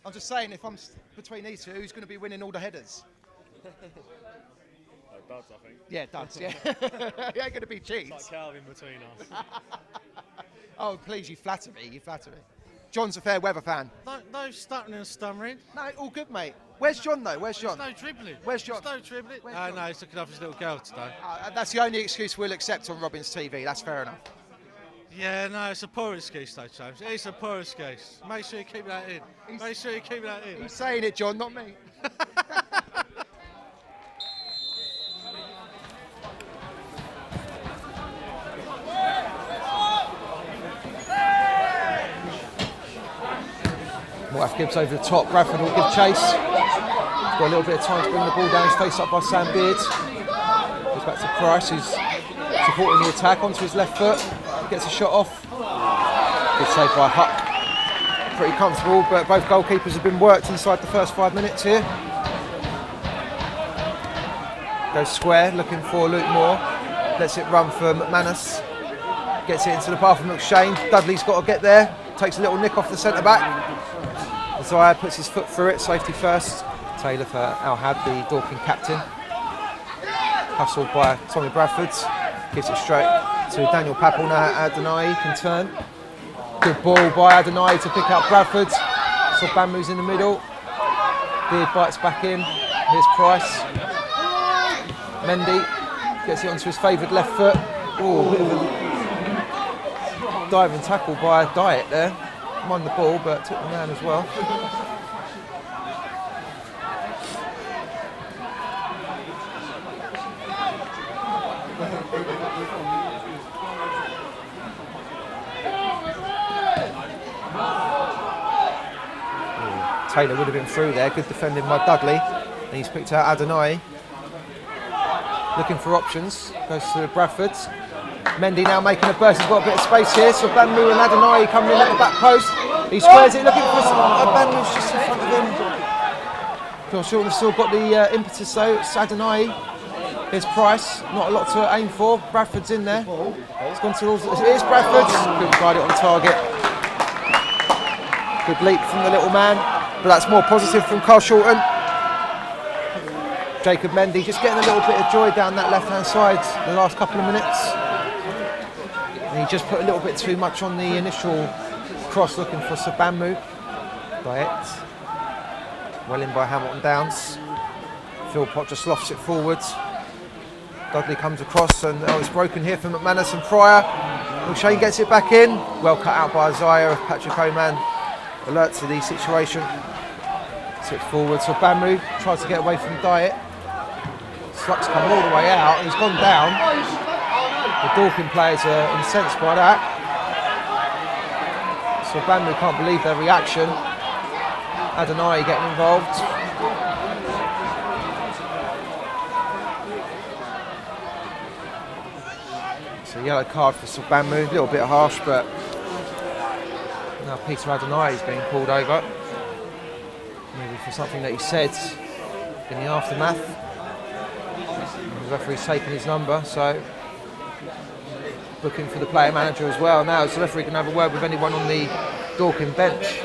I'm just saying, if I'm between these two, who's going to be winning all the headers? Duds, I think. Yeah, Duds, yeah. He ain't going to be cheats. It's like Calvin between us. Oh, please, you flatter me, John's a fair weather fan. No stuttering and stammering. No, all good, mate. Where's John, though? Where's John? There's no dribbling. Where's John? There's no dribbling. No, he's looking after his little girl today. That's the only excuse we'll accept on Robin's TV. That's fair enough. Yeah, no, it's a poor excuse, though, James. It's a poor excuse. Make sure you keep that in. Make sure you keep that in. He's saying it, John, not me. Wife gives over the top. Bradford will give chase. He's got a little bit of time to bring the ball down. He's faced up by Sam Beard. Goes back to Price, who's supporting the attack onto his left foot. Gets a shot off. Good save by Huck. Pretty comfortable, but both goalkeepers have been worked inside the first 5 minutes here. Goes square, looking for Luke Moore. Lets it run for McManus. Gets it into the path of McShane. Dudley's got to get there. Takes a little nick off the centre back. Zaya puts his foot through it, safety first. Taylor for Al-Had, the Dorking captain. Hustled by Tommy Bradford. Gives it straight to Daniel Papel. Now Adeniyi can turn. Good ball by Adeniyi to pick up Bradford. Sogbanmu's in the middle. Beard bites back in. Here's Price. Mendy gets it onto his favoured left foot. Oh, a bit of a diving tackle by Diet there. Won the ball, but took the man as well. Taylor would have been through there. Good defending by Dudley. And he's picked out Adeniyi. Looking for options. Goes to Bradford. Mendy now making a burst. He's got a bit of space here. So Sogbanmu and Adeniyi coming in at the back post. He squares it, looking for Sogbanmu's just in front of him. Carshalton have still got the impetus though. It's Adeniyi. Here's Price. Not a lot to aim for. Bradford's in there. It's gone towards. Here's Bradford. Couldn't guide it on target. Good leap from the little man, but that's more positive from Carshalton. Jacob Mendy just getting a little bit of joy down that left-hand side the last couple of minutes. And he just put a little bit too much on the initial cross, looking for Sogbanmu. Diet. Well in by Hamilton Downs. Philpott just lofts it forwards. Dudley comes across and it's broken here for McManus and Pryor. McShane gets it back in. Well cut out by Isaiah. Patrick Ohman alert to the situation. Sits forward. Sogbanmu tries to get away from Diet. Sluck's come all the way out. He's gone down. The Dorking players are incensed by that. Sogbanmu can't believe their reaction. Adeniyi getting involved. It's a yellow card for Sogbanmu. A little bit harsh, but now Peter Adeniyi is being pulled over. Maybe for something that he said in the aftermath. The referee's taken his number, so looking for the player manager as well. Now the referee can have a word with anyone on the Dorking bench.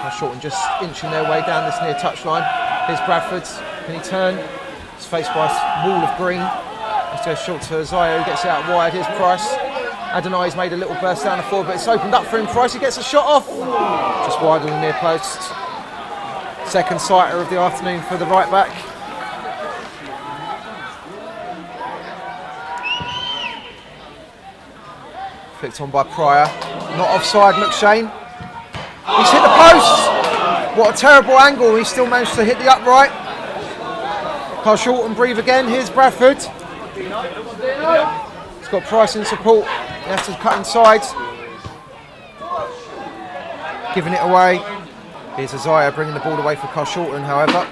Carshalton just inching their way down this near touchline. Here's Bradford. Can he turn? He's faced by a wall of green. Let's go short to Isaiah, who gets it out wide. Here's Price. Adeniyi's made a little burst down the forward, but it's opened up for him. Price, he gets a shot off. Just wide on the near post. Second sighter of the afternoon for the right back. Flicked on by Pryor. Not offside, McShane. He's hit the post. What a terrible angle. He still managed to hit the upright. Carshalton breathe again. Here's Bradford. He's got Price in support. He has to cut inside. Giving it away. Here's Isaiah bringing the ball away for Carshalton, however.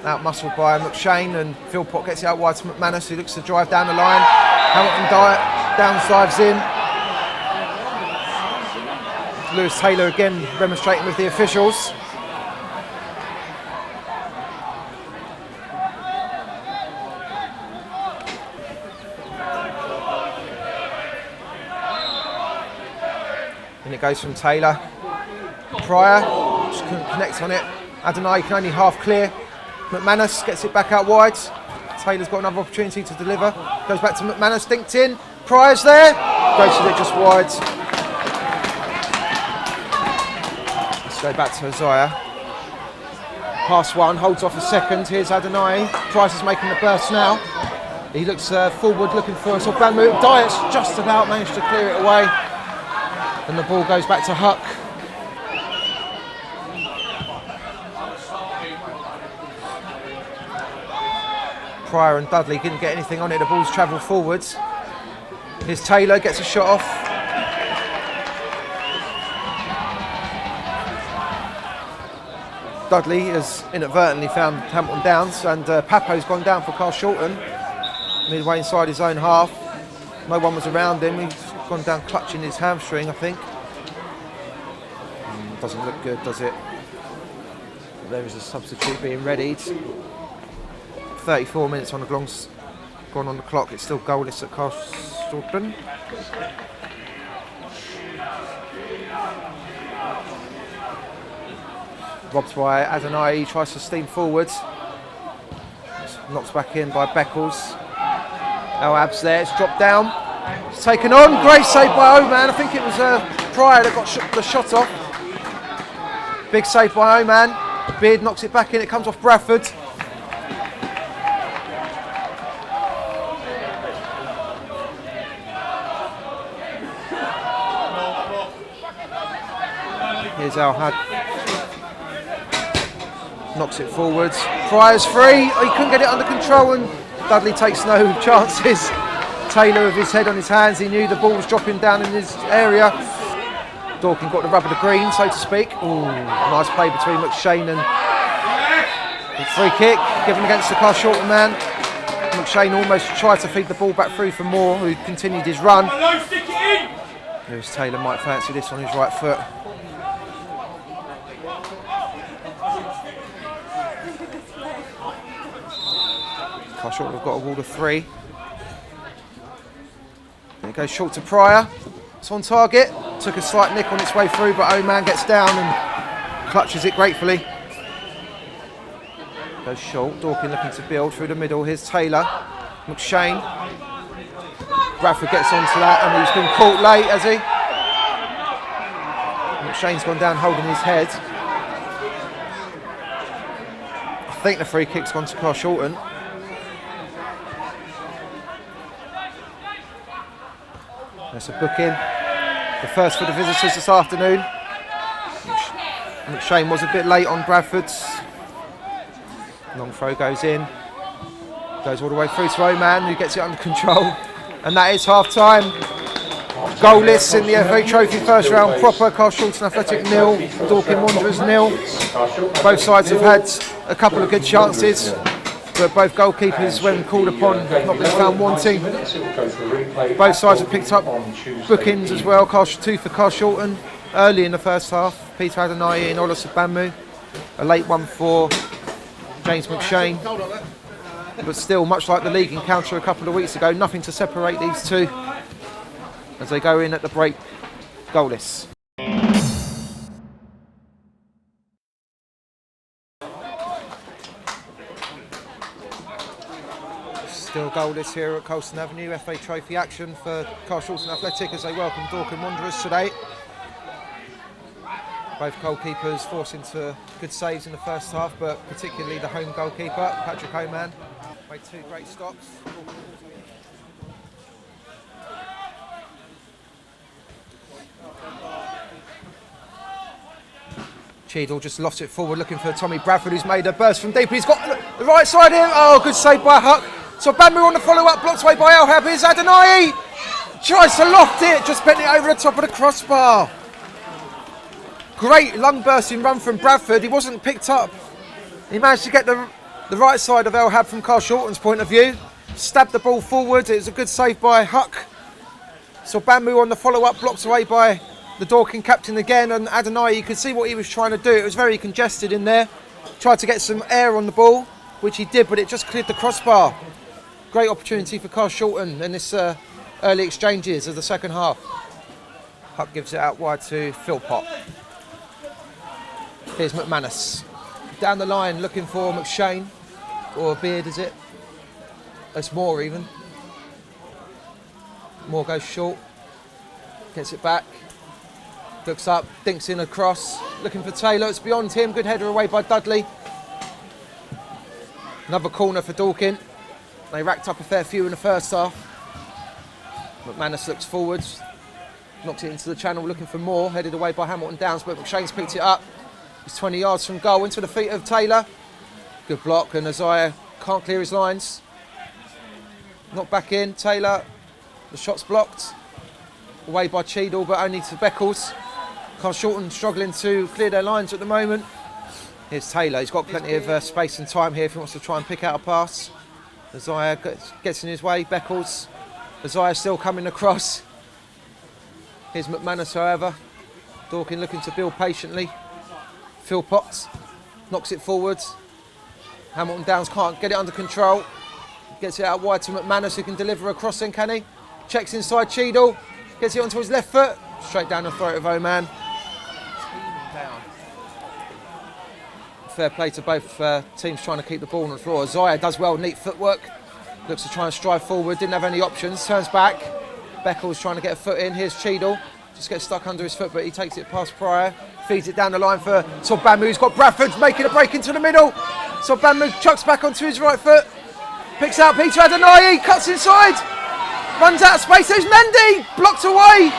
Out muscled by McShane, and Philpott gets it out wide to McManus, who looks to drive down the line. Hamilton Downs dives in. Lewis Taylor again remonstrating with the officials. And it goes from Taylor. Pryor just couldn't connect on it. Adeniyi can only half clear. McManus gets it back out wide. Taylor's got another opportunity to deliver. Goes back to McManus, dinked in. Pryor's there. Goes to it just wide. Let's go back to Isaiah. Pass one, holds off a second. Here's Adeniyi. Price is making the burst now. He looks forward, looking for Sogbanmu. Diet's just about managed to clear it away. And the ball goes back to Huck. Pryor and Dudley didn't get anything on it. The ball's travelled forwards. Here's Taylor, gets a shot off. Dudley has inadvertently found Hamilton Downs, and Papo's gone down for Carshalton. Midway inside his own half. No one was around him. He's gone down clutching his hamstring, I think. Doesn't look good, does it? There is a substitute being readied. 34 minutes on the gone on the clock. It's still goalless at Carshalton. Robbed by Adeniyi, tries to steam forwards. Knocks back in by Beckles. Ab's there, it's dropped down. It's taken on, great save by Ohman. I think it was Pryor that got the shot off. Big save by Ohman. Beard knocks it back in, it comes off Bradford. Here's Al-Had. Knocks it forwards. Pryor's free. He couldn't get it under control, and Dudley takes no chances. Taylor with his head on his hands. He knew the ball was dropping down in his area. Dorking got the rub of the green, so to speak. Ooh, nice play between McShane and free kick given against the Carshalton man. McShane almost tried to feed the ball back through for Moore, who continued his run. Here's Taylor, might fancy this on his right foot. Carshalton have got a wall of three. It goes short to Pryor. It's on target. Took a slight nick on its way through, but Ohman gets down and clutches it gratefully. Goes short. Dorking looking to build through the middle. Here's Taylor. McShane. Bradford gets onto that, and he's been caught late, has he? McShane's gone down holding his head. I think the free kick's gone to Carshalton. That's a booking. The first for the visitors this afternoon. McShane was a bit late on Bradford's. Long throw goes in. Goes all the way through to Ohman, who gets it under control. And that is half time. Goalless in the FA Trophy first round proper. Carshalton Athletic 0, Dorking Wanderers 0. Both sides have had a couple of good chances, but both goalkeepers, when called upon, have not been found wanting. Both sides have picked up bookings as well. Two for Carshalton early in the first half. Peter Adeniyi and Ola Sogbanmu. A late one for James McShane. But still, much like the league encounter a couple of weeks ago, nothing to separate these two as they go in at the break goalless. Still goalless here at Colston Avenue. FA Trophy action for Carshalton Athletic as they welcome Dorking Wanderers today. Both goalkeepers forced into good saves in the first half, but particularly the home goalkeeper, Patrick Ohman, made two great stops. Cheadle just lost it forward, looking for Tommy Bradford, who's made a burst from deep. He's got the right side here. Oh, good save by Huck. So Sogbanmu on the follow-up, blocked away by Al-Had. Here's Adeniyi. Tries to loft it, just bent it over the top of the crossbar. Great lung-bursting run from Bradford. He wasn't picked up. He managed to get the right side of Al-Had from Carshalton's point of view. Stabbed the ball forward. It was a good save by Huck. So Sogbanmu on the follow-up, blocked away by the Dorking captain again, and Adeniyi, you could see what he was trying to do. It was very congested in there. Tried to get some air on the ball, which he did, but it just cleared the crossbar. Great opportunity for Carshalton in this early exchanges of the second half. Huck gives it out wide to Philpott. Here's McManus. Down the line looking for McShane. Or Beard, is it? It's Moore even. Moore goes short. Gets it back. Looks up, dinks in across. Looking for Taylor, it's beyond him. Good header away by Dudley. Another corner for Dorking. They racked up a fair few in the first half. McManus looks forwards. Knocks it into the channel looking for Moore. Headed away by Hamilton Downs, but McShane's picked it up. He's 20 yards from goal into the feet of Taylor. Good block, and Isaiah can't clear his lines. Not back in. Taylor, the shot's blocked. Away by Cheadle, but only to Beckles. Carshalton struggling to clear their lines at the moment. Here's Taylor. He's got plenty of space and time here if he wants to try and pick out a pass. Isaiah gets in his way. Beckles. Isaiah still coming across. Here's McManus, however. Dorking looking to build patiently. Phil Potts knocks it forwards. Hamilton Downs can't get it under control. Gets it out wide to McManus, who can deliver a crossing, can he? Checks inside Cheadle. Gets it onto his left foot. Straight down the throat of Ohman. Fair play to both teams trying to keep the ball on the floor. Isaiah does well, neat footwork. Looks to try and strive forward, didn't have any options. Turns back. Beckles trying to get a foot in. Here's Cheadle. Just gets stuck under his foot, but he takes it past Pryor. Feeds it down the line for Sogbanmu. He's got Bradford making a break into the middle. Sogbanmu chucks back onto his right foot. Picks out Peter Adeniyi. Cuts inside. Runs out of space. There's Mendy. Blocked away.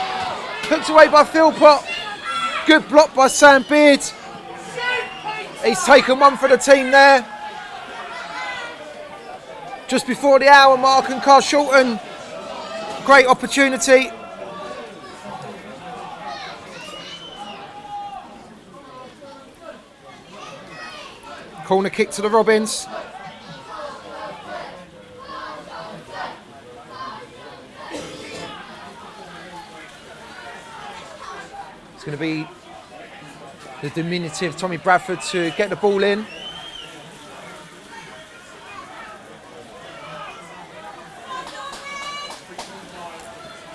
Hooked away by Philpott. Good block by Sam Beard. He's taken one for the team there. Just before the hour mark, and Carshalton. Great opportunity. Corner kick to the Robins. It's going to be the diminutive Tommy Bradford to get the ball in.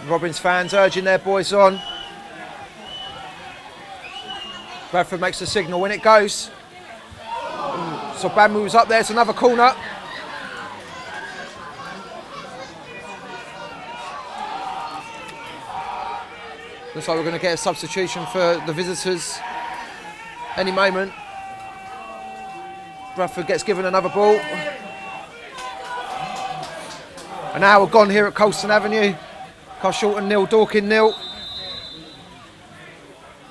Robins fans urging their boys on. Bradford makes the signal when it goes. Sogbanmu was up there, it's another corner. Looks like we're going to get a substitution for the visitors any moment. Bradford gets given another ball. An hour gone here at Colston Avenue. Carshalton 0, Dorking 0.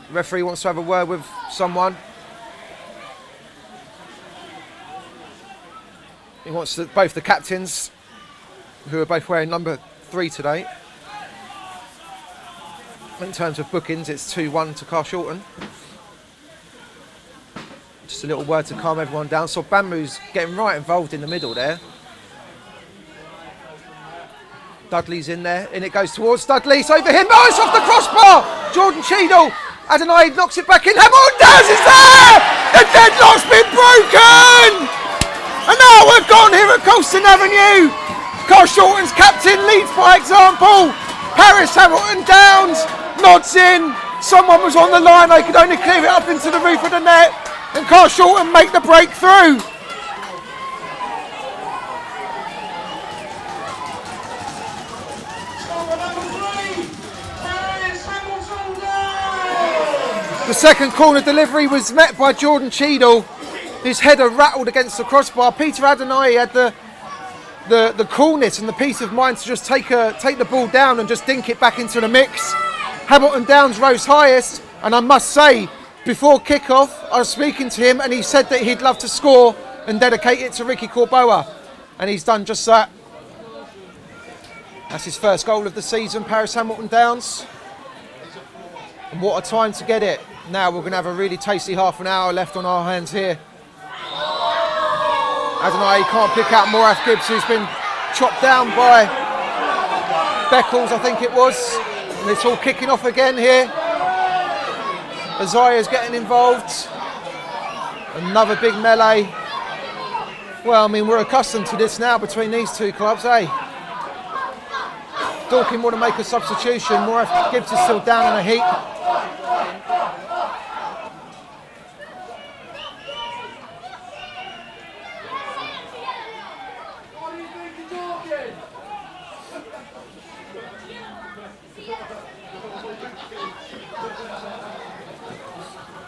The referee wants to have a word with someone. He wants both the captains, who are both wearing number 3 today. In terms of bookings, it's 2-1 to Carshalton. Just a little word to calm everyone down. So Sogbanmu's getting right involved in the middle there. Dudley's in there, and it goes towards Dudley. It's over him. Oh, it's off the crossbar! Jordan Cheadle. Adeniyi knocks it back in. Hamilton Downs is there! The deadlock's been broken! And now we've gone here at Colston Avenue. Carshalton's captain leads by example. Harris Hamilton Downs nods in. Someone was on the line. They could only clear it up into the roof of the net. And Carshalton make the breakthrough. The second corner delivery was met by Jordan Cheadle. His header rattled against the crossbar. Peter Adeniyi had the coolness and the peace of mind to just take the ball down and just dink it back into the mix. Hamilton Downs rose highest, and I must say, before kick-off, I was speaking to him and he said that he'd love to score and dedicate it to Ricky Corboa. And he's done just that. That's his first goal of the season, Paris Hamilton Downs. And what a time to get it. Now we're going to have a really tasty half an hour left on our hands here. Adeniyi can't pick out Moraf Gibbs, who's been chopped down by Beckles, I think it was. And it's all kicking off again here. Isaiah's getting involved. Another big melee. Well, I mean, we're accustomed to this now between these two clubs, eh? Dorking want to make a substitution. Moraf Gibbs is still down in a heap.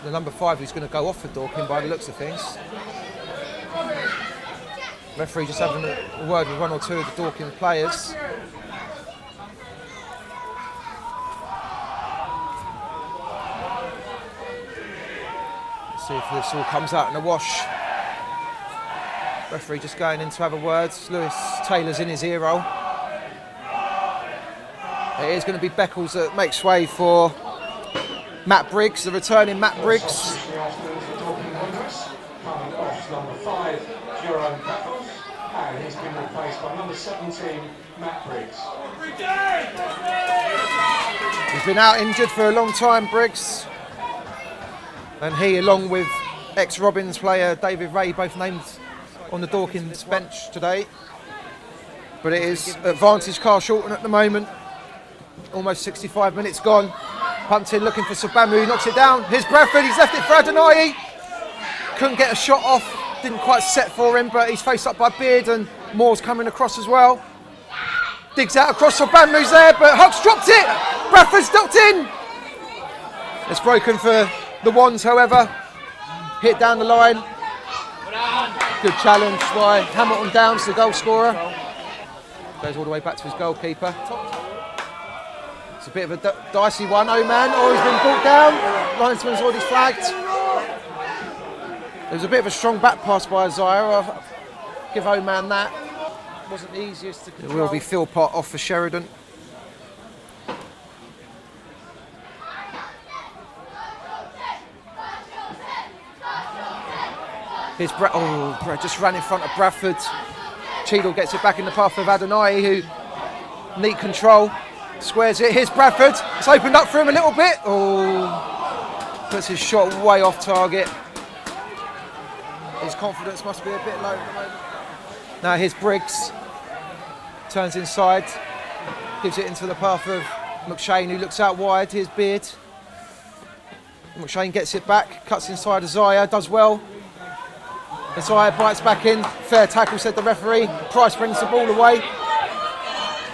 the number 5 who's going to go off for Dorking by the looks of things. Referee just having a word with one or two of the Dorking players. Let's see if this all comes out in a wash. Referee just going in to have a word. Lewis Taylor's in his ear roll. It is going to be Beckles that makes way for Matt Briggs, the returning Matt Briggs. Number 5, Jerome Beckles, and he's been replaced by number 17, Matt Briggs. He's been out injured for a long time, Briggs. And he, along with ex-Robins player David Ray, both named on the Dorking's bench today. But it is advantage Carshalton at the moment. Almost 65 minutes gone. Pumped in looking for Sogbanmu, knocks it down. Here's Bradford, he's left it for Adeniyi. Couldn't get a shot off, didn't quite set for him, but he's faced up by Beard and Moore's coming across as well. Digs out across Sogbanmu's there, but Huck's dropped it. Bradford's ducked in. It's broken for the Wands, however. Hit down the line. Good challenge by Hamilton Downs, the goal scorer. Goes all the way back to his goalkeeper. It's a bit of a dicey one. Ohman, he's been brought down. Linesman's already flagged. There was a bit of a strong back pass by Isaiah. I'll give Ohman that. Wasn't the easiest to control. It will be Philpott off for Sheridan. Here's Brett just ran in front of Bradford. Cheadle gets it back in the path of Adeniyi, who neat control, squares it. Here's Bradford. It's opened up for him a little bit. Puts his shot way off target. His confidence must be a bit low at the moment. Now here's Briggs. Turns inside, gives it into the path of McShane, who looks out wide. Here's Beard. McShane gets it back, cuts inside Isaiah, does well. Isaiah bites back in. Fair tackle, said the referee. Price brings the ball away.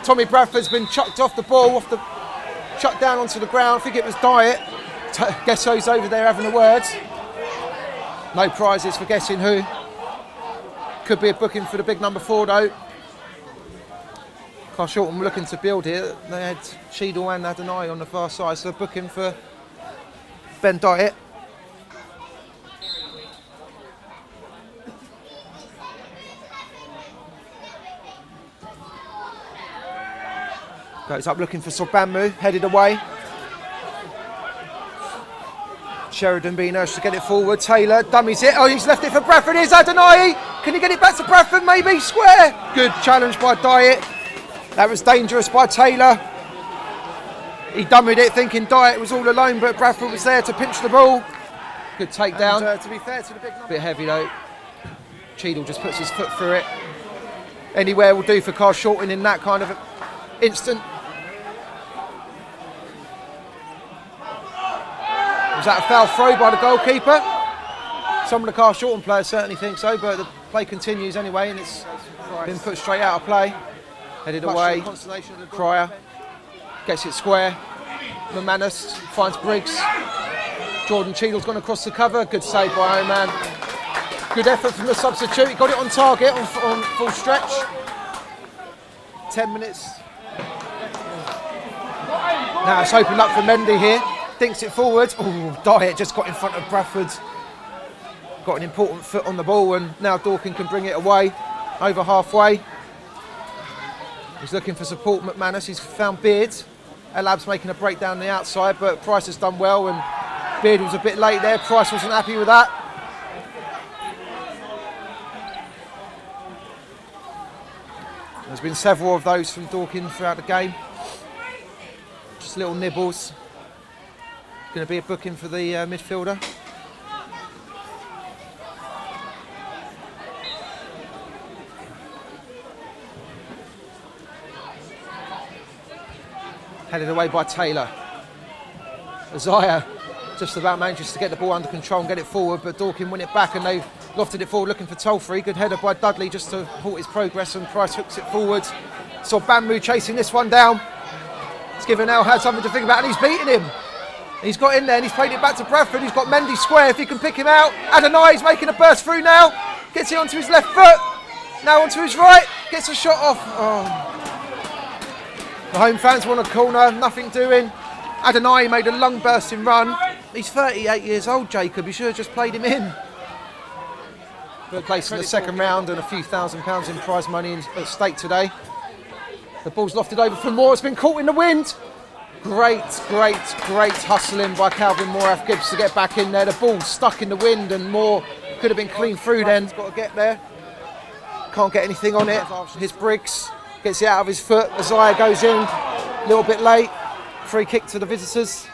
Tommy Bradford's been chucked off the ball, chucked down onto the ground. I think it was Diet. Guess who's over there having a word. No prizes for guessing who. Could be a booking for the big number 4 though. Carshalton were looking to build here. They had Cheadle and Adeniyi on the far side, so booking for Ben Diet. Goes up looking for Sogbanmu, headed away. Sheridan being urged to get it forward. Taylor dummies it. He's left it for Bradford. Here's Adeniyi. Can he get it back to Bradford? Maybe. Square. Good challenge by Diet. That was dangerous by Taylor. He dummied it thinking Diet was all alone, but Bradford was there to pinch the ball. Good takedown. To be fair to the big number. Bit heavy though. Cheadle just puts his foot through it. Anywhere will do for Carshalton in that kind of instant. Was that a foul throw by the goalkeeper? Some of the Carshalton players certainly think so, but the play continues anyway, and it's been put straight out of play. Headed away. Cryer gets it square. McManus finds Briggs. Jordan Cheadle's gone across the cover. Good save by Ohman. Good effort from the substitute. He got it on target on full stretch. 10 minutes. Now it's opened up for Mendy here. Dinks it forward. Diet just got in front of Bradford. Got an important foot on the ball, and now Dorking can bring it away. Over halfway. He's looking for support, McManus. He's found Beard. Alab's making a break down the outside, but Price has done well, and Beard was a bit late there. Price wasn't happy with that. There's been several of those from Dorking throughout the game. Just little nibbles. Going to be a booking for the midfielder. Headed away by Taylor. Isaiah just about manages to get the ball under control and get it forward, but Dorking win it back and they've lofted it forward looking for Tolfrey. Good header by Dudley just to halt his progress, and Price hooks it forward. Sogbanmu chasing this one down. It's given Al had something to think about, and he's beating him. He's got in there and he's played it back to Bradford. He's got Mendy square if he can pick him out. Adeniyi's making a burst through now. Gets it onto his left foot. Now onto his right. Gets a shot off. Oh. The home fans want a corner. Nothing doing. Adeniyi made a lung bursting run. He's 38 years old, Jacob. You should have just played him in. Third place in the second round and a few £1,000s in prize money at stake today. The ball's lofted over for Moore. It's been caught in the wind. Great hustling by Calvin Mooraf-Gibbs to get back in there. The ball's stuck in the wind and Moore could have been clean through then. He's got to get there. Can't get anything on it. His Briggs gets it out of his foot. Adeniyi goes in. A little bit late. Free kick to the visitors.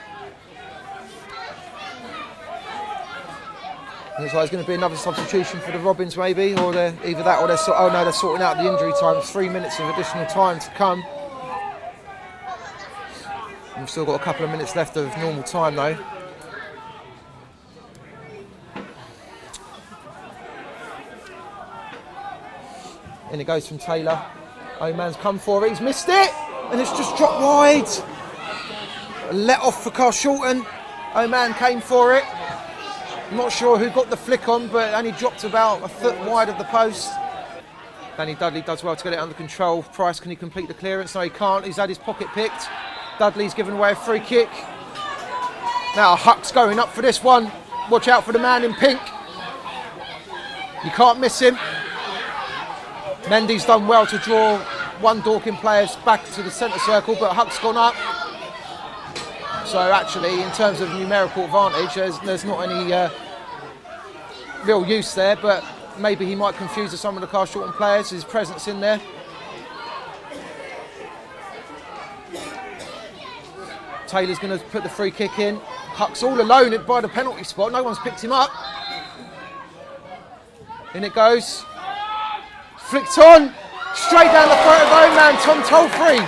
Looks like it's going to be another substitution for the Robins maybe, or they're either that or they're they're sorting out the injury time. 3 minutes of additional time to come. We've still got a couple of minutes left of normal time though. In it goes from Taylor. Ohman's come for it, he's missed it, and it's just dropped wide. Let off for Carshalton. Ohman came for it. I'm not sure who got the flick on, but only dropped about a foot wide of the post. Danny Dudley does well to get it under control. Price, can he complete the clearance? No, he can't. He's had his pocket picked. Dudley's given away a free kick. Now Huck's going up for this one. Watch out for the man in pink. You can't miss him. Mendy's done well to draw one Dorking player back to the centre circle, but Huck's gone up. So actually, in terms of numerical advantage, there's not any real use there, but maybe he might confuse some of the Carshalton players, his presence in there. Taylor's going to put the free kick in. Huck's all alone by the penalty spot. No one's picked him up. In it goes. Flicked on. Straight down the throat of Ohman. Tom Tolfrey.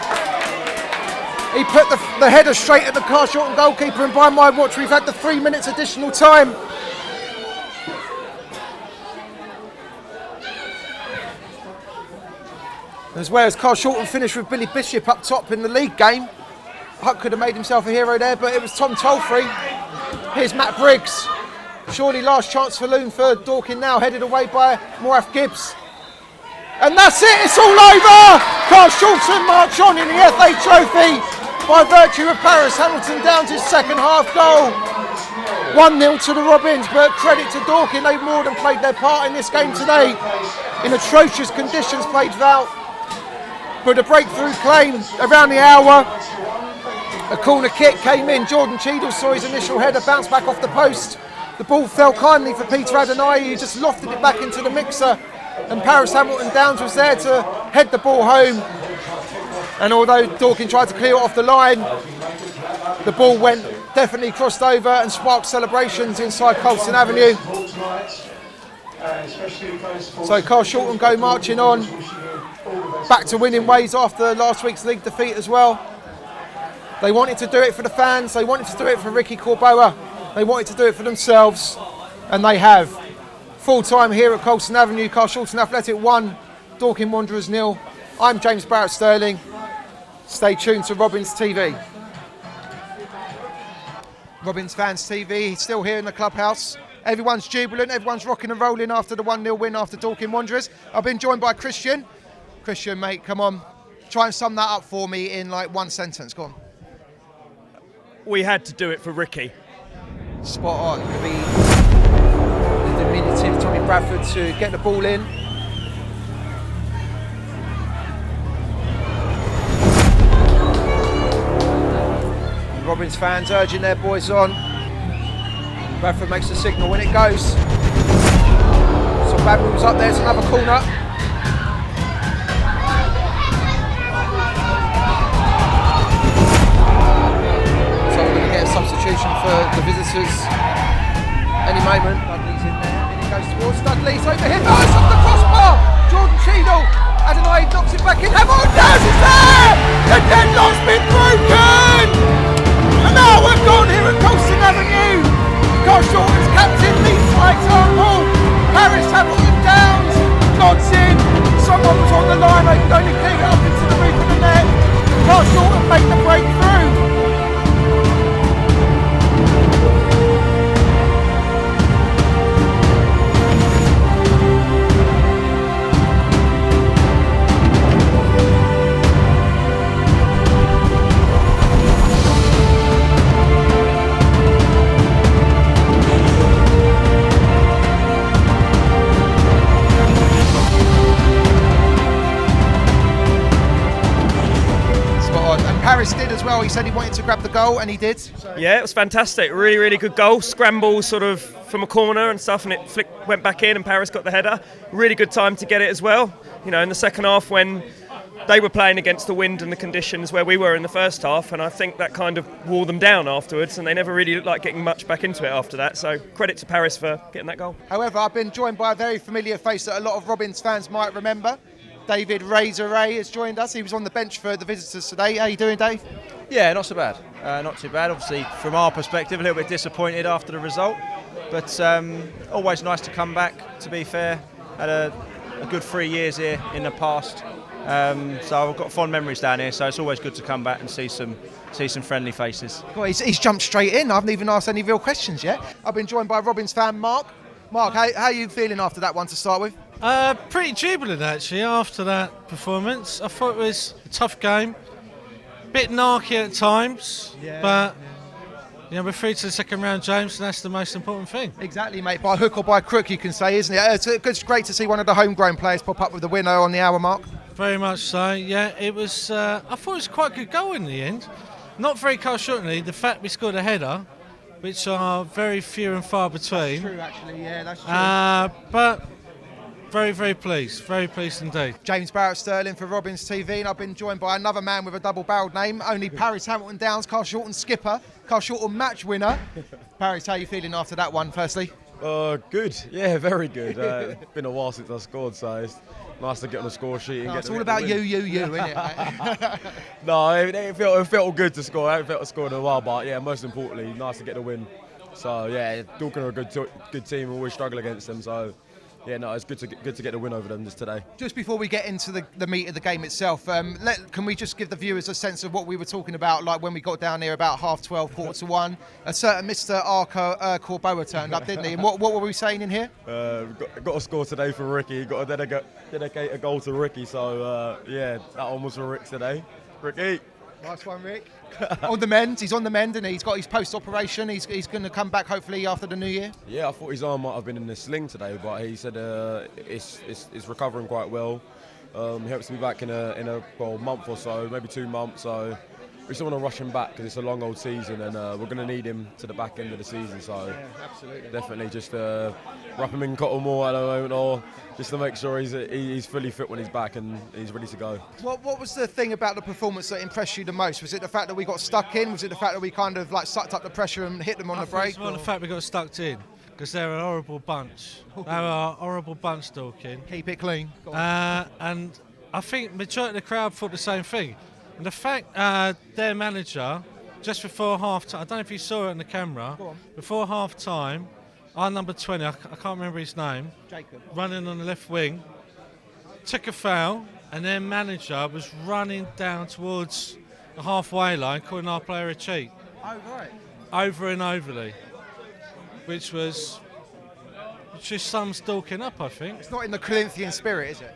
He put the header straight at the Carshalton goalkeeper, and by my watch, we've had the 3 minutes additional time. As well as Carshalton finished with Billy Bishop up top in the league game. Huck could have made himself a hero there, but it was Tom Tolfrey. Here's Matt Briggs. Surely last chance for Loon for Dorking now, headed away by Mooraf-Gibbs. And that's it, it's all over! Carshalton march on in the FA Trophy by virtue of Paris Hamilton Downs' second half goal. 1-0 to the Robins, but credit to Dorking, they've more than played their part in this game today. In atrocious conditions played out, but a breakthrough claim around the hour. A corner kick came in, Jordan Cheadle saw his initial header bounce back off the post. The ball fell kindly for Peter Adeniyi, who just lofted it back into the mixer, and Paris Hamilton Downs was there to head the ball home. And although Dorking tried to clear it off the line, the ball went definitely crossed over and sparked celebrations inside Colston Avenue. So Carshalton go marching on, back to winning ways after last week's league defeat as well. They wanted to do it for the fans, they wanted to do it for Ricky Corboa, they wanted to do it for themselves, and they have. Full time here at Colston Avenue, Carshalton Athletic 1, Dorking Wanderers 0. I'm James Barrett-Sterling. Stay tuned to Robins TV. Robins Fans TV, still here in the clubhouse. Everyone's jubilant, everyone's rocking and rolling after the 1-0 win after Dorking Wanderers. I've been joined by Christian. Christian, mate, come on. Try and sum that up for me in like one sentence, go on. We had to do it for Ricky. Spot on. It'll be the diminutive Tommy Bradford to get the ball in. Robins fans urging their boys on. Bradford makes the signal when it goes. Sogbanmu was up there, it's another corner. So we're going to get a substitution for the visitors any moment. Dudley's in there, and he goes towards Dudley, it's over him, oh, it's off the crossbar! Jordan Cheadle, Adeniyi knocks it back in, Hamilton Downs is there! The deadlock's been broken! And now we're gone here at Colston Avenue. Carshalton's captain leads by example. Paris Hamilton Downs nods in. Someone was on the line, they could only clear it up into the roof of the net. Carshalton make the breakthrough. He said he wanted to grab the goal, and he did. So. Yeah, it was fantastic. Really, really good goal. Scramble sort of from a corner and stuff, and it went back in, and Paris got the header. Really good time to get it as well. You know, in the second half when they were playing against the wind and the conditions where we were in the first half, and I think that kind of wore them down afterwards, and they never really looked like getting much back into it after that. So credit to Paris for getting that goal. However, I've been joined by a very familiar face that a lot of Robins fans might remember. David Razor Ray has joined us. He was on the bench for the visitors today. How you doing, Dave? Yeah, not so bad. Not too bad. Obviously, from our perspective, a little bit disappointed after the result, but always nice to come back. To be fair, had a good 3 years here in the past, so I've got fond memories down here. So it's always good to come back and see some friendly faces. Well, he's jumped straight in. I haven't even asked any real questions yet. I've been joined by Robins fan Mark. Mark, how are you feeling after that one to start with? Pretty jubilant actually after that performance. I thought it was a tough game, bit narky at times, but you know, we're through to the second round, James, and that's the most important thing. Exactly, mate. By hook or by crook, you can say, isn't it? It's great to see one of the homegrown players pop up with the winner on the hour mark. Very much so. Yeah, it was. I thought it was quite a good goal in the end. Not very Carshalton. The fact we scored a header, which are very few and far between. That's true, actually. Yeah, that's true. But very, very pleased indeed. James Barrett-Sterling for Robins TV, and I've been joined by another man with a double-barrelled name, only Paris Hamilton Downs, Carshalton skipper, Carshalton match winner. Paris, how are you feeling after that one, firstly? Good. Yeah, very good. It's been a while since I scored, so it's nice to get on the score sheet. And it's all about you, isn't it, mate? No, it felt good to score. I haven't felt to score in a while, but yeah, most importantly, nice to get the win. So yeah, Dorking are a good team. We always struggle against them, so yeah, no, it's good to get the win over them just today. Just before we get into the meat of the game itself, can we just give the viewers a sense of what we were talking about, like when we got down here about 12:30, 1:15? A certain Mr. Arco Corboa turned up, didn't he? And what were we saying in here? Got a score today for Ricky. Got to dedicate a goal to Ricky. So yeah, that one was for Rick today. Ricky. Nice one, Rick. On the mend. He's on the mend, and he's got his post-operation. He's going to come back hopefully after the new year. Yeah, I thought his arm might have been in a sling today, but he said it's recovering quite well. He hopes to be back in a month or so, maybe 2 months. So we still want to rush him back because it's a long old season, and we're going to need him to the back end of the season. So yeah, absolutely. Definitely just wrap him in cotton wool at the moment, or just to make sure he's fully fit when he's back and he's ready to go. What was the thing about the performance that impressed you the most? Was it the fact that we got stuck in? Was it the fact that we kind of like sucked up the pressure and hit them on the break? It's more the fact we got stuck in, because they're a horrible bunch. They were a horrible bunch, Dorking. Keep it clean. And I think majority of the crowd thought the same thing. And the fact their manager, just before half time, I don't know if you saw it on the camera, before half time, our number 20, I can't remember his name, Jacob, running on the left wing, took a foul, and their manager was running down towards the halfway line, calling our player a cheat. Oh, right. Over and overly, which just sums Dorking up, I think. It's not in the Corinthian spirit, is it?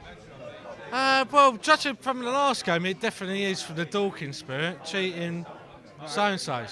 Well, judging from the last game, it definitely is for the Dorking spirit, cheating, so-and-so.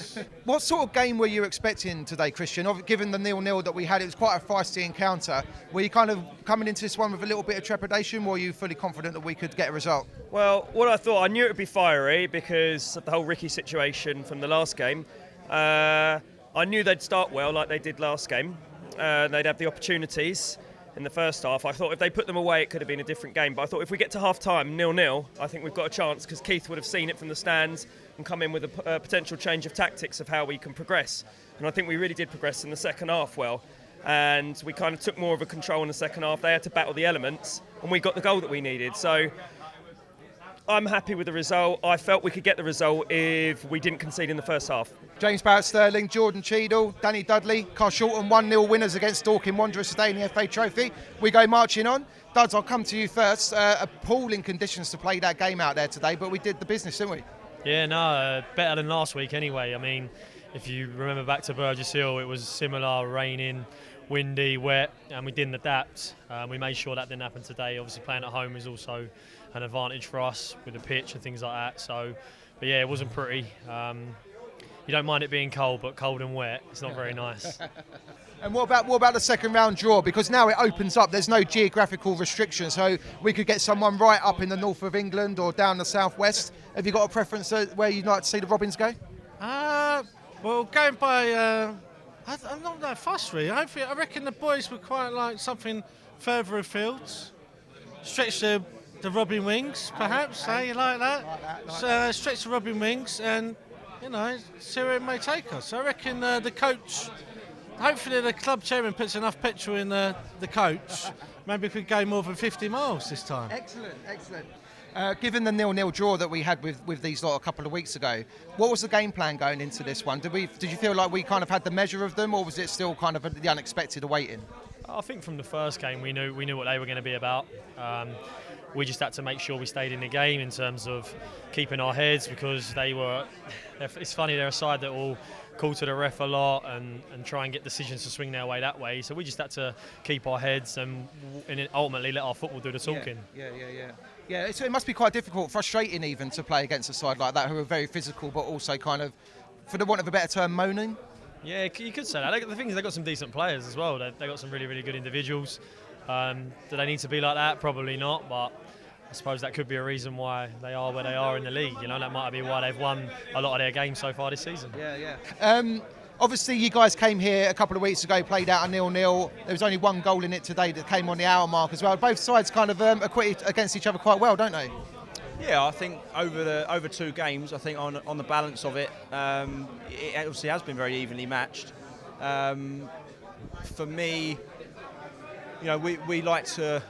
What sort of game were you expecting today, Christian? Given the 0-0 that we had, it was quite a feisty encounter. Were you kind of coming into this one with a little bit of trepidation, or were you fully confident that we could get a result? Well, what I thought, I knew it would be fiery because of the whole Ricky situation from the last game. I knew they'd start well like they did last game. They'd have the opportunities in the first half. I thought if they put them away, it could have been a different game. But I thought if we get to half-time, 0-0, I think we've got a chance, because Keith would have seen it from the stands and come in with a potential change of tactics of how we can progress. And I think we really did progress in the second half well. And we kind of took more of a control in the second half. They had to battle the elements, and we got the goal that we needed. So I'm happy with the result. I felt we could get the result if we didn't concede in the first half. James Barrett-Sterling, Jordan Cheadle, Danny Dudley, Carshalton 1-0 winners against Dorking Wanderers today in the FA Trophy. We go marching on. Duds, I'll come to you first. Appalling conditions to play that game out there today, but we did the business, didn't we? Yeah, no, better than last week anyway. I mean, if you remember back to Burgess Hill, it was similar, raining, windy, wet, and we didn't adapt. We made sure that didn't happen today. Obviously, playing at home is also an advantage for us with the pitch and things like that. So, but yeah, it wasn't pretty. You don't mind it being cold, but cold and wet, it's not very nice. And what about the second round draw? Because now it opens up. There's no geographical restrictions, so we could get someone right up in the north of England or down the southwest. Have you got a preference where you'd like to see the Robins go? Well, going by, I'm not that fussed really. I reckon the boys would quite like something further afield. Stretch the Robin wings, perhaps. You like that? Stretch the Robin wings and, see where it may take us. I reckon the coach. Hopefully the club chairman puts enough petrol in the coach. Maybe we could go more than 50 miles this time. Excellent. Given the 0-0 draw that we had with these lot a couple of weeks ago, what was the game plan going into this one? Did you feel like we kind of had the measure of them, or was it still kind of the unexpected awaiting? I think from the first game we knew what they were going to be about. We just had to make sure we stayed in the game in terms of keeping our heads, because it's funny, they're a side that will call to the ref a lot and try and get decisions to swing their way that way. So we just had to keep our heads and ultimately let our football do the talking. Yeah, it must be quite difficult, frustrating even, to play against a side like that who are very physical but also kind of, for the want of a better term, moaning. Yeah, you could say that. The thing is, they've got some decent players as well. They've got some really, really good individuals. Do they need to be like that? Probably not, but I suppose that could be a reason why they are where they are in the league. That might be why they've won a lot of their games so far this season. Yeah. Obviously, you guys came here a couple of weeks ago, played out a 0-0. There was only one goal in it today that came on the hour mark as well. Both sides kind of acquitted against each other quite well, don't they? Yeah, I think over 2 games, I think on the balance of it, it obviously has been very evenly matched. For me, we like to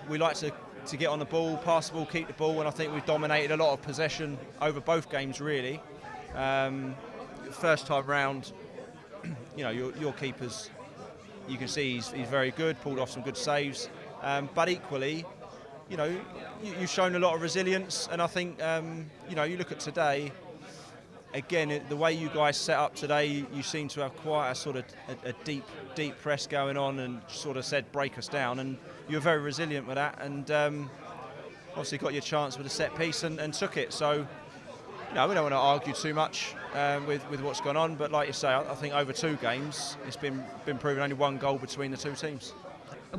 get on the ball, pass the ball, keep the ball, and I think we've dominated a lot of possession over both games really. First time round, your keeper's, you can see he's very good, pulled off some good saves, but equally, you've shown a lot of resilience, and I think you look at today. Again, the way you guys set up today, you seem to have quite a sort of a deep press going on, and sort of said break us down, and you were very resilient with that, and obviously got your chance with a set piece and took it. So, we don't want to argue too much with what's gone on, but like you say, I think over 2 games, it's been proven only 1 goal between the 2 teams.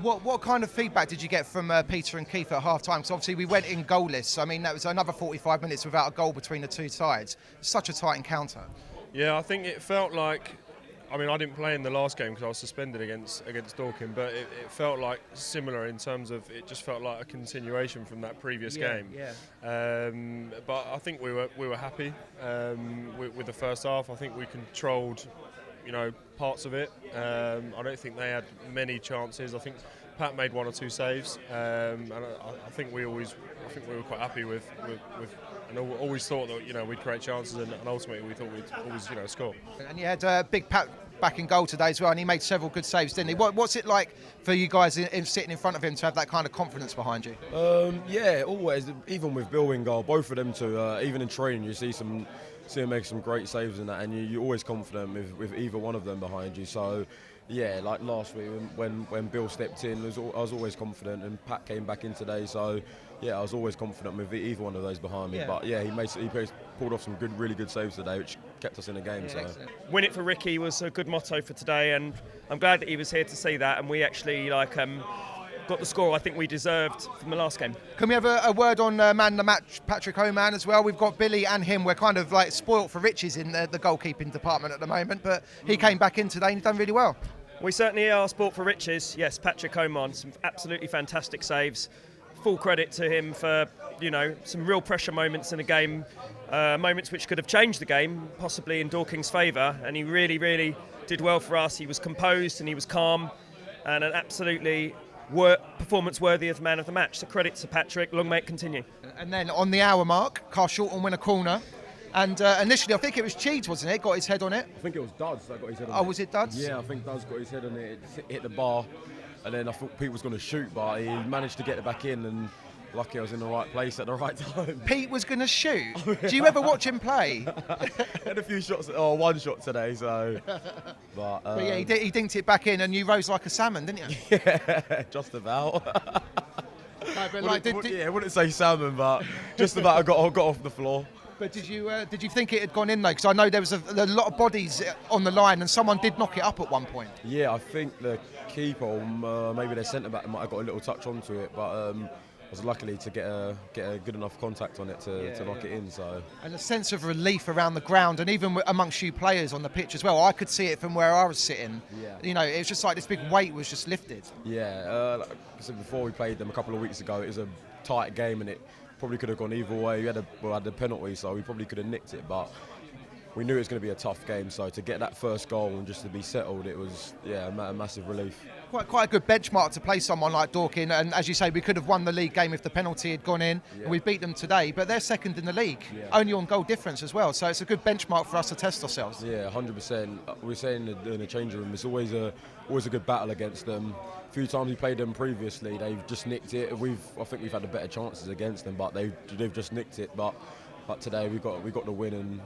What kind of feedback did you get from Peter and Keith at half-time? Because obviously we went in goalless. I mean, that was another 45 minutes without a goal between the 2 sides. Such a tight encounter. Yeah, I think it felt like, I didn't play in the last game because I was suspended against Dorking, but it felt like similar in terms of, it just felt like a continuation from that previous game. Yeah. But I think we were happy with the first half. I think we controlled parts of it. I don't think they had many chances. I think Pat made 1 or 2 saves, and I think we were quite happy with and always thought that we'd create chances, and ultimately we thought we'd always score. And you had Big Pat back in goal today as well, and he made several good saves, didn't he? What's it like for you guys sitting in front of him to have that kind of confidence behind you? Yeah, always. Even with Bill in goal, both of them two. Even in training, you see him make some great saves in that, and you're always confident with either one of them behind you. So, yeah, like last week when Bill stepped in, I was always confident, and Pat came back in today. So, yeah, I was always confident with either one of those behind me. Yeah. But yeah, he pulled off some really good saves today, which kept us in the game. Yeah, so, excellent. Win it for Ricky was a good motto for today, and I'm glad that he was here to see that, and we actually got the score I think we deserved from the last game. Can we have a word on man of the match, Patrick Ohman, as well? We've got Billy and him. We're kind of like spoilt for riches in the goalkeeping department at the moment, but he came back in today and he's done really well. We certainly are sport for riches. Yes, Patrick Ohman, some absolutely fantastic saves. Full credit to him for some real pressure moments in the game, moments which could have changed the game, possibly in Dorking's favour, and he really, really did well for us. He was composed and he was calm, and an absolutely performance worthy of man of the match. So credit to Patrick. Long may it continue. And then on the hour mark, Carshalton win a corner. And initially, I think it was Cheadle, wasn't it? Got his head on it. I think it was Duds that got his head on it. Oh, was it Duds? Yeah, I think Duds got his head on it. It hit the bar, and then I thought Pete was going to shoot, but he managed to get it back in, and lucky I was in the right place at the right time. Pete was going to shoot? Do you ever watch him play? Had a few shots, or 1 shot today, so. But yeah, he dinked it back in, and you rose like a salmon, didn't you? Yeah, just about. No, but I wouldn't say salmon, but just about I got off the floor. But did you think it had gone in though? Because I know there was a lot of bodies on the line, and someone did knock it up at one point. Yeah, I think the keeper, maybe their centre back, might have got a little touch onto it, but I was lucky to get a good enough contact on it to knock it in. So. And a sense of relief around the ground, and even amongst you players on the pitch as well. I could see it from where I was sitting. Yeah. You know, it was just like this big weight was just lifted. Yeah, like I said before, we played them a couple of weeks ago. It was a tight game, and it probably could have gone either way. We had the penalty, so we probably could have nicked it, but we knew it was going to be a tough game. So to get that first goal and just to be settled, it was a massive relief. Quite a good benchmark to play someone like Dorking, and as you say, we could have won the league game if the penalty had gone in, and we beat them today, but they're second in the league, only on goal difference as well, so it's a good benchmark for us to test ourselves. Yeah, 100%. We were saying in the changing room, it's always a good battle against them. A few times we played them previously, they've just nicked it. I think we've had the better chances against them, but they've just nicked it. But today we got the win, and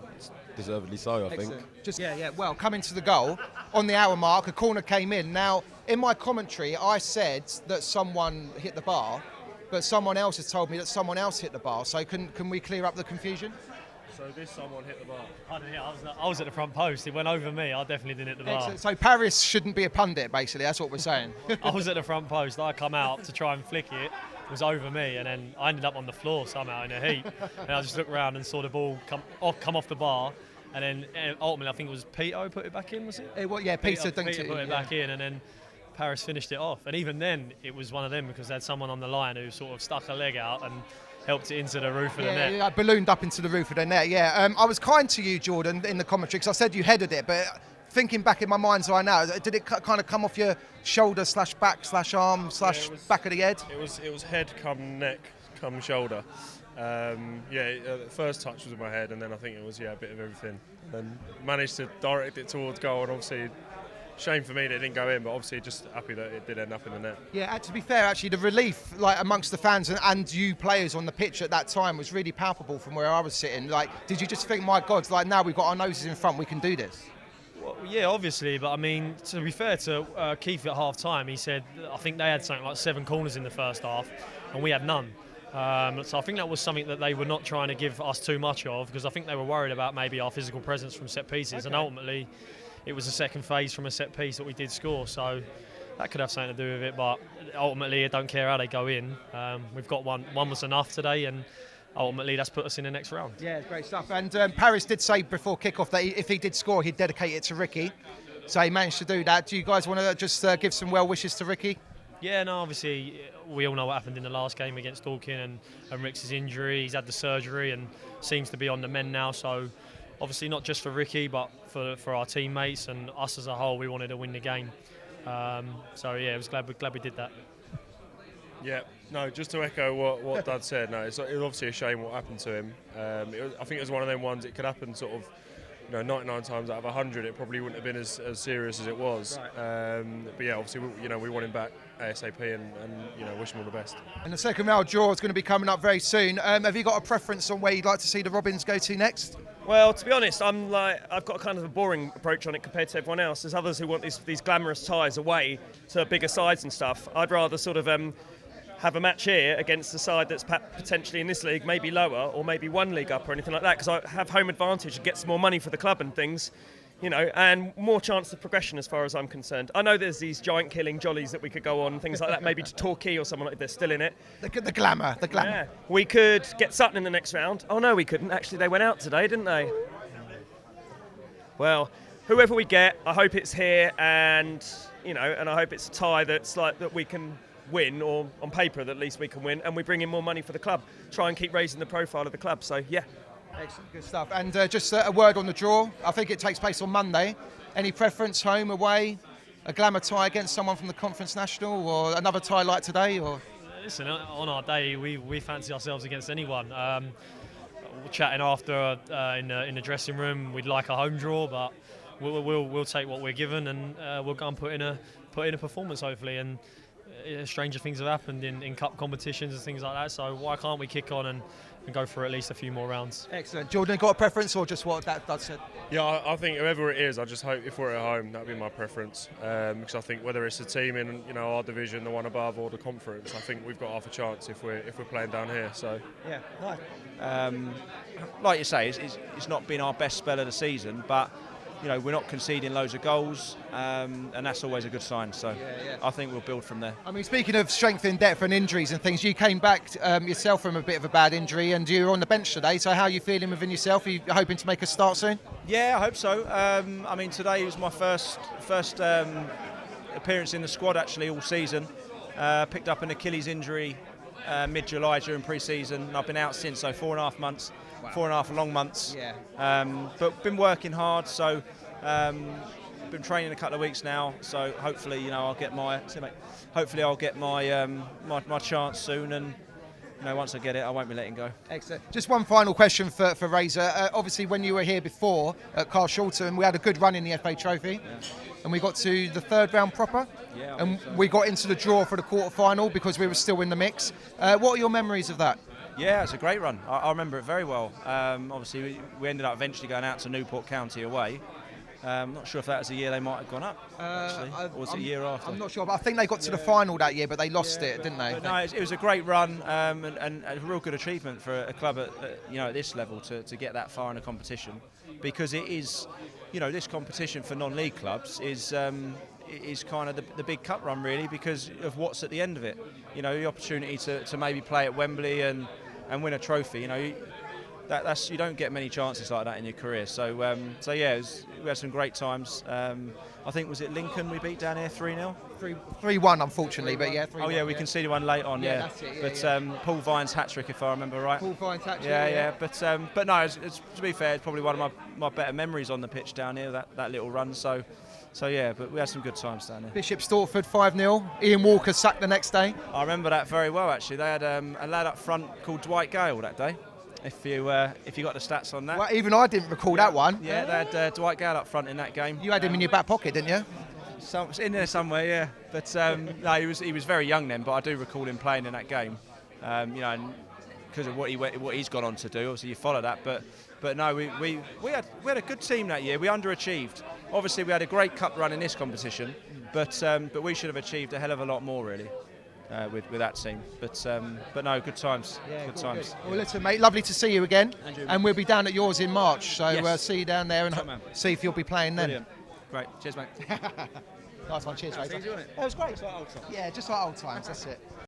deservedly so, I think. Well, coming to the goal, on the hour mark, a corner came in. Now, in my commentary, I said that someone hit the bar, but someone else has told me that someone else hit the bar. So can we clear up the confusion? So this someone hit the bar? I was at the front post. It went over me. I definitely didn't hit the bar. Excellent. So Paris shouldn't be a pundit, basically. That's what we're saying. I was at the front post. I come out to try and flick it. It was over me, and then I ended up on the floor somehow in a heap. And I just looked around and saw the ball come off the bar. And then ultimately, I think it was Peter who put it back in, was it? Peter put it back in, and then Paris finished it off. And even then, it was one of them because they had someone on the line who sort of stuck a leg out and helped it into the roof of the net. Yeah, ballooned up into the roof of the net, I was kind to you, Jordan, in the commentary, because I said you headed it, but thinking back in my mind's eye now, did it kind of come off your shoulder / back / arm / back of the head? It was head come neck come shoulder. The first touch was in my head, and then I think it was a bit of everything. And then managed to direct it towards goal, and obviously shame for me that it didn't go in, but obviously just happy that it did end up in the net. Yeah, to be fair, actually, the relief amongst the fans and you players on the pitch at that time was really palpable from where I was sitting. Did you just think, my God, now we've got our noses in front, we can do this? Well, yeah, obviously, but I mean, to be fair to Keith at half time, he said I think they had something like 7 corners in the first half, and we had none. So I think that was something that they were not trying to give us too much of, because I think they were worried about maybe our physical presence from set pieces, and ultimately it was a second phase from a set piece that we did score, so that could have something to do with it, but ultimately I don't care how they go in. We've got one was enough today, and ultimately that's put us in the next round. Yeah, great stuff. And Paris did say before kick-off that if he did score, he'd dedicate it to Ricky, so he managed to do that. Do you guys want to just give some well wishes to Ricky? Yeah, no, obviously we all know what happened in the last game against Dorking and Rick's injury. He's had the surgery and seems to be on the mend now, so obviously not just for Ricky but for our teammates and us as a whole, we wanted to win the game. It was glad we did that. Yeah, no, just to echo what Dad said, no, it was obviously a shame what happened to him. I think it was one of them ones, it could happen sort of 99 times out of 100, it probably wouldn't have been as serious as it was. Right. But yeah, obviously, we want him back ASAP and wish him all the best. And the second round draw is going to be coming up very soon. Have you got a preference on where you'd like to see the Robins go to next? Well, to be honest, I've got kind of a boring approach on it compared to everyone else. There's others who want these glamorous ties away to bigger sides and stuff. I'd rather sort of have a match here against the side that's potentially in this league, maybe lower or maybe one league up or anything like that, because I have home advantage and get some more money for the club and things, and more chance of progression as far as I'm concerned. I know there's these giant killing jollies that we could go on, things like that, maybe to Torquay or someone like this, still in it. The glamour. Yeah. We could get Sutton in the next round. Oh no, we couldn't. Actually, they went out today, didn't they? Well, whoever we get, I hope it's here, and I hope it's a tie that's that we can win, or on paper that at least we can win, and we bring in more money for the club, try and keep raising the profile of the club. So yeah, excellent, good stuff. And just a word on the draw, I think it takes place on Monday. Any preference, home, away, a glamour tie against someone from the Conference National, or another tie like today? Or listen, on our day we fancy ourselves against anyone. We're chatting after in the dressing room, we'd like a home draw, but we'll take what we're given, and we'll go and put in a performance hopefully. And stranger things have happened in cup competitions and things like that, so why can't we kick on and go for at least a few more rounds. Excellent. Jordan, got a preference or just what Dad said? Yeah, I think whoever it is, I just hope if we're at home, that'd be my preference. Because I think whether it's a team in our division, the one above, or the conference, I think we've got half a chance if we're playing down here. So Yeah, nice. Like you say, it's not been our best spell of the season, but we're not conceding loads of goals, and that's always a good sign. So I think we'll build from there. I mean, speaking of strength in depth and injuries and things, you came back yourself from a bit of a bad injury, and you're on the bench today. So how are you feeling within yourself? Are you hoping to make a start soon? Yeah, I hope so. I mean, today was my first appearance in the squad actually all season. Picked up an Achilles injury mid-July during pre-season, and I've been out since, so 4.5 months. Wow. 4.5 long months. Yeah. But been working hard, so been training a couple of weeks now. So hopefully, I'll get my my chance soon, and once I get it, I won't be letting go. Excellent. Just one final question for Razor. Obviously, when you were here before at Carshalton, we had a good run in the FA Trophy. Yeah. And we got to the third round proper, and we got into the draw for the quarter-final because we were still in the mix. What are your memories of that? Yeah, it's a great run. I remember it very well. Obviously, we ended up eventually going out to Newport County away. I'm not sure if that was the year they might have gone up, actually, or was it a year after? I'm not sure, but I think they got to the final that year, but they lost it, didn't they? But no, it was a great run, and a real good achievement for a club at this level to get that far in a competition, because it is, this competition for non-league clubs is kind of the big cup run really, because of what's at the end of it. The opportunity to maybe play at Wembley and win a trophy. That's you don't get many chances like that in your career. So yeah, we had some great times. I think was it Lincoln we beat down here 3-0? 3-1 unfortunately, but yeah. 3-1, oh yeah, we conceded one late on. Yeah, that's it, yeah, but Paul Vine's hat-trick, if I remember right. Paul Vine's hat-trick. Yeah. But no, it's to be fair, it's probably one of my better memories on the pitch down here. That little run. So yeah, but we had some good times down there. Bishop Stortford 5-0. Ian Walker sacked the next day. I remember that very well actually. They had a lad up front called Dwight Gale that day. If you got the stats on that. Well, even I didn't recall that one. Yeah, they had Dwight Gale up front in that game. You had him in your back pocket, didn't you? It's in there somewhere, yeah. But no, he was very young then. But I do recall him playing in that game. And because of what he's gone on to do. Obviously, you follow that. But no, we had a good team that year. We underachieved. Obviously, we had a great cup run in this competition, but we should have achieved a hell of a lot more really. With that team, but no, good times. Yeah, good times. Good. Well, listen, mate, lovely to see you again, and we'll be down at yours in March. So yes. See you down there and see if you'll be playing then. Brilliant. Great. Cheers, mate. Nice one. Cheers, mate. It was great. Just like old times. Yeah, just like old times. That's it.